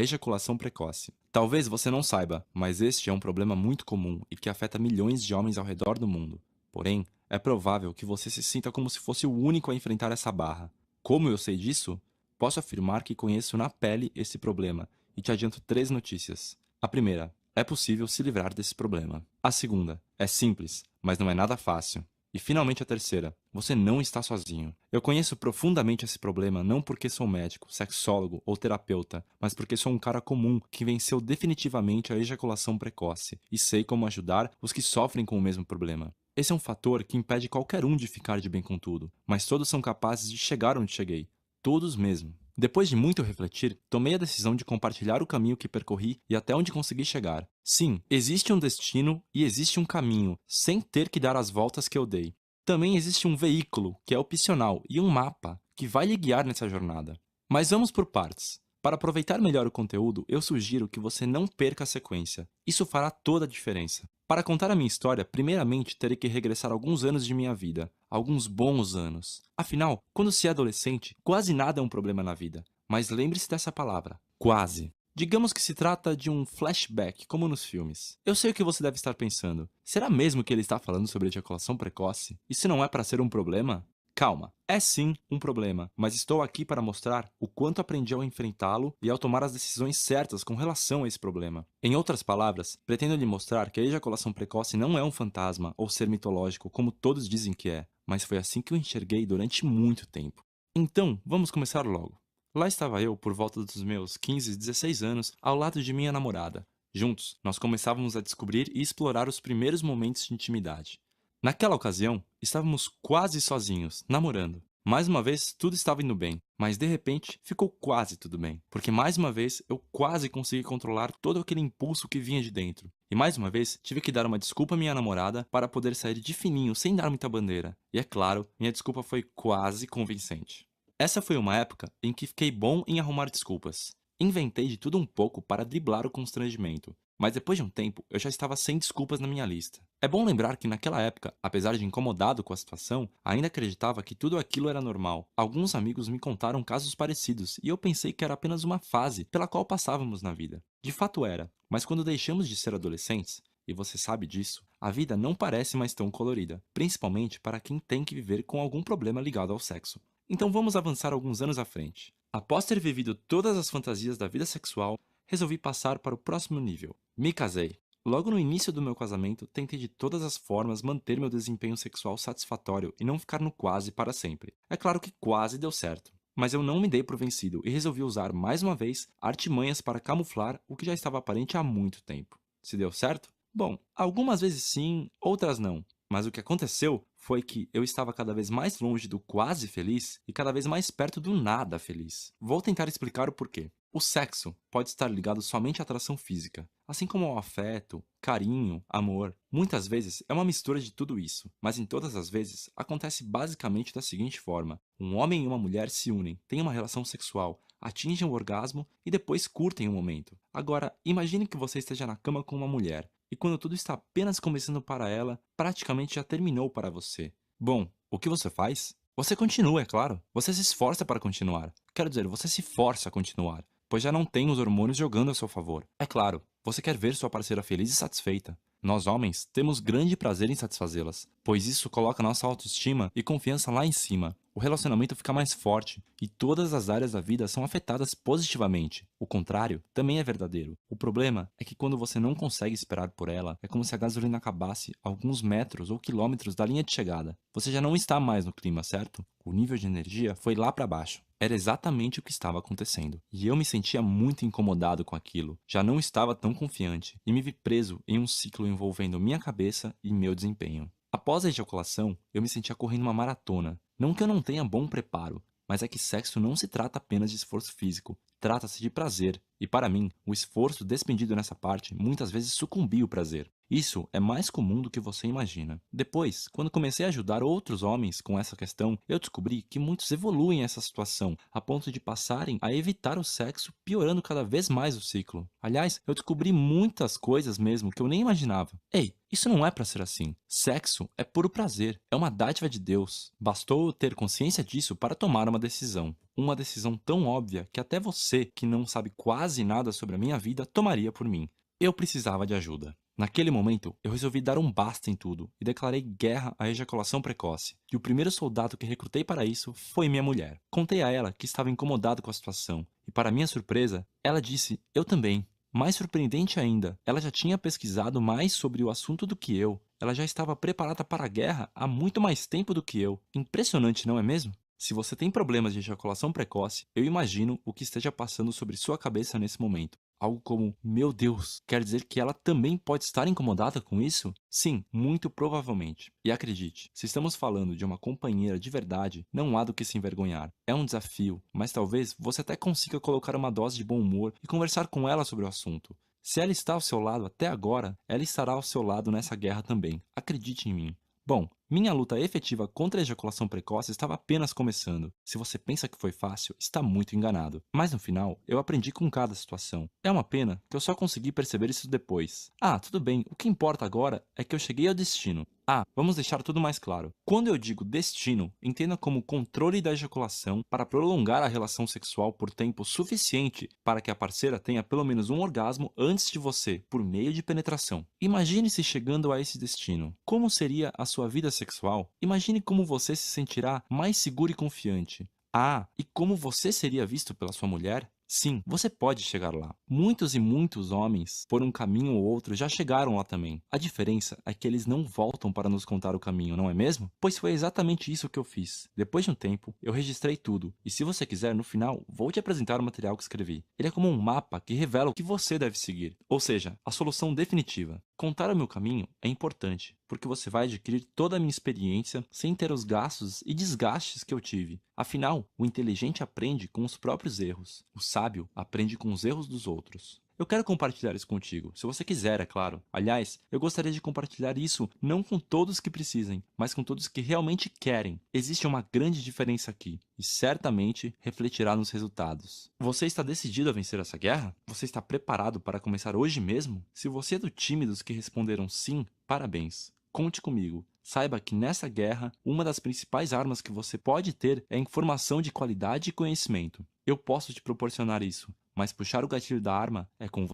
ejaculação precoce. Talvez você não saiba, mas este é um problema muito comum e que afeta milhões de homens ao redor do mundo. Porém, é provável que você se sinta como se fosse o único a enfrentar essa barra. Como eu sei disso? Posso afirmar que conheço na pele esse problema e te adianto 3 notícias. A primeira, é possível se livrar desse problema. A segunda, é simples, mas não é nada fácil. E finalmente a terceira, você não está sozinho. Eu conheço profundamente esse problema não porque sou médico, sexólogo ou terapeuta, mas porque sou um cara comum que venceu definitivamente a ejaculação precoce e sei como ajudar os que sofrem com o mesmo problema. Esse é um fator que impede qualquer um de ficar de bem com tudo, mas todos são capazes de chegar onde cheguei. Todos mesmo. Depois de muito refletir, tomei a decisão de compartilhar o caminho que percorri e até onde consegui chegar. Sim, existe um destino e existe um caminho, sem ter que dar as voltas que eu dei. Também existe um veículo, que é opcional, e um mapa, que vai lhe guiar nessa jornada. Mas vamos por partes. Para aproveitar melhor o conteúdo, eu sugiro que você não perca a sequência. Isso fará toda a diferença. Para contar a minha história, primeiramente terei que regressar alguns anos de minha vida. Alguns bons anos. Afinal, quando se é adolescente, quase nada é um problema na vida. Mas lembre-se dessa palavra, quase. Digamos que se trata de um flashback, como nos filmes. Eu sei o que você deve estar pensando. Será mesmo que ele está falando sobre ejaculação precoce? Isso não é para ser um problema? Calma, é sim um problema, mas estou aqui para mostrar o quanto aprendi ao enfrentá-lo e ao tomar as decisões certas com relação a esse problema. Em outras palavras, pretendo lhe mostrar que a ejaculação precoce não é um fantasma ou ser mitológico como todos dizem que é, mas foi assim que eu enxerguei durante muito tempo. Então, vamos começar logo. Lá estava eu, por volta dos meus 15, 16 anos, ao lado de minha namorada. Juntos, nós começávamos a descobrir e explorar os primeiros momentos de intimidade. Naquela ocasião, estávamos quase sozinhos, namorando. Mais uma vez, tudo estava indo bem, mas de repente ficou quase tudo bem, porque mais uma vez eu quase consegui controlar todo aquele impulso que vinha de dentro. E mais uma vez, tive que dar uma desculpa à minha namorada para poder sair de fininho sem dar muita bandeira. E é claro, minha desculpa foi quase convincente. Essa foi uma época em que fiquei bom em arrumar desculpas. Inventei de tudo um pouco para driblar o constrangimento, mas depois de um tempo eu já estava sem desculpas na minha lista. É bom lembrar que naquela época, apesar de incomodado com a situação, ainda acreditava que tudo aquilo era normal. Alguns amigos me contaram casos parecidos e eu pensei que era apenas uma fase pela qual passávamos na vida. De fato era, mas quando deixamos de ser adolescentes, e você sabe disso, a vida não parece mais tão colorida, principalmente para quem tem que viver com algum problema ligado ao sexo. Então vamos avançar alguns anos à frente. Após ter vivido todas as fantasias da vida sexual, resolvi passar para o próximo nível. Me casei. Logo no início do meu casamento, tentei de todas as formas manter meu desempenho sexual satisfatório e não ficar no quase para sempre. É claro que quase deu certo. Mas eu não me dei por vencido e resolvi usar mais uma vez artimanhas para camuflar o que já estava aparente há muito tempo. Se deu certo? Bom, algumas vezes sim, outras não. Mas o que aconteceu foi que eu estava cada vez mais longe do quase feliz e cada vez mais perto do nada feliz. Vou tentar explicar o porquê. O sexo pode estar ligado somente à atração física, assim como ao afeto, carinho, amor. Muitas vezes é uma mistura de tudo isso, mas em todas as vezes acontece basicamente da seguinte forma: um homem e uma mulher se unem, têm uma relação sexual, atingem o orgasmo e depois curtem o momento. Agora, imagine que você esteja na cama com uma mulher e quando tudo está apenas começando para ela, praticamente já terminou para você. Bom, o que você faz? Você continua, é claro. Você se esforça para continuar. Quero dizer, você se força a continuar, pois já não tem os hormônios jogando a seu favor. É claro, você quer ver sua parceira feliz e satisfeita. Nós homens temos grande prazer em satisfazê-las, pois isso coloca nossa autoestima e confiança lá em cima. O relacionamento fica mais forte e todas as áreas da vida são afetadas positivamente. O contrário também é verdadeiro. O problema é que quando você não consegue esperar por ela, é como se a gasolina acabasse a alguns metros ou quilômetros da linha de chegada. Você já não está mais no clima, certo? O nível de energia foi lá para baixo. Era exatamente o que estava acontecendo. E eu me sentia muito incomodado com aquilo. Já não estava tão confiante e me vi preso em um ciclo envolvendo minha cabeça e meu desempenho. Após a ejaculação, eu me sentia correndo uma maratona. Não que eu não tenha bom preparo, mas é que sexo não se trata apenas de esforço físico. Trata-se de prazer. E para mim, o esforço despendido nessa parte muitas vezes sucumbia o prazer. Isso é mais comum do que você imagina. Depois, quando comecei a ajudar outros homens com essa questão, eu descobri que muitos evoluem essa situação a ponto de passarem a evitar o sexo, piorando cada vez mais o ciclo. Aliás, eu descobri muitas coisas mesmo que eu nem imaginava. Ei, isso não é pra ser assim. Sexo é puro prazer, é uma dádiva de Deus. Bastou eu ter consciência disso para tomar uma decisão. Uma decisão tão óbvia que até você, que não sabe quase nada sobre a minha vida, tomaria por mim. Eu precisava de ajuda. Naquele momento, eu resolvi dar um basta em tudo e declarei guerra à ejaculação precoce. E o primeiro soldado que recrutei para isso foi minha mulher. Contei a ela que estava incomodado com a situação, e para minha surpresa, ela disse: "Eu também." Mais surpreendente ainda, ela já tinha pesquisado mais sobre o assunto do que eu. Ela já estava preparada para a guerra há muito mais tempo do que eu. Impressionante, não é mesmo? Se você tem problemas de ejaculação precoce, eu imagino o que esteja passando sobre sua cabeça nesse momento. Algo como, meu Deus, quer dizer que ela também pode estar incomodada com isso? Sim, muito provavelmente. E acredite, se estamos falando de uma companheira de verdade, não há do que se envergonhar. É um desafio, mas talvez você até consiga colocar uma dose de bom humor e conversar com ela sobre o assunto. Se ela está ao seu lado até agora, ela estará ao seu lado nessa guerra também. Acredite em mim. Bom, minha luta efetiva contra a ejaculação precoce estava apenas começando. Se você pensa que foi fácil, está muito enganado. Mas no final, eu aprendi com cada situação. É uma pena que eu só consegui perceber isso depois. Ah, tudo bem, o que importa agora é que eu cheguei ao destino. Ah, vamos deixar tudo mais claro. Quando eu digo destino, entenda como controle da ejaculação para prolongar a relação sexual por tempo suficiente para que a parceira tenha pelo menos um orgasmo antes de você, por meio de penetração. Imagine-se chegando a esse destino. Como seria a sua vida sexual? Imagine como você se sentirá mais seguro e confiante. Ah, e como você seria visto pela sua mulher? Sim, você pode chegar lá. Muitos e muitos homens, por um caminho ou outro, já chegaram lá também. A diferença é que eles não voltam para nos contar o caminho, não é mesmo? Pois foi exatamente isso que eu fiz. Depois de um tempo, eu registrei tudo. E se você quiser, no final, vou te apresentar o material que escrevi. Ele é como um mapa que revela o que você deve seguir. Ou seja, a solução definitiva. Contar o meu caminho é importante, porque você vai adquirir toda a minha experiência sem ter os gastos e desgastes que eu tive. Afinal, o inteligente aprende com os próprios erros. O sábio aprende com os erros dos outros. Eu quero compartilhar isso contigo, se você quiser, é claro. Aliás, eu gostaria de compartilhar isso não com todos que precisem, mas com todos que realmente querem. Existe uma grande diferença aqui, e certamente refletirá nos resultados. Você está decidido a vencer essa guerra? Você está preparado para começar hoje mesmo? Se você é do time dos que responderam sim, parabéns. Conte comigo. Saiba que nessa guerra, uma das principais armas que você pode ter é informação de qualidade e conhecimento. Eu posso te proporcionar isso, mas puxar o gatilho da arma é com você.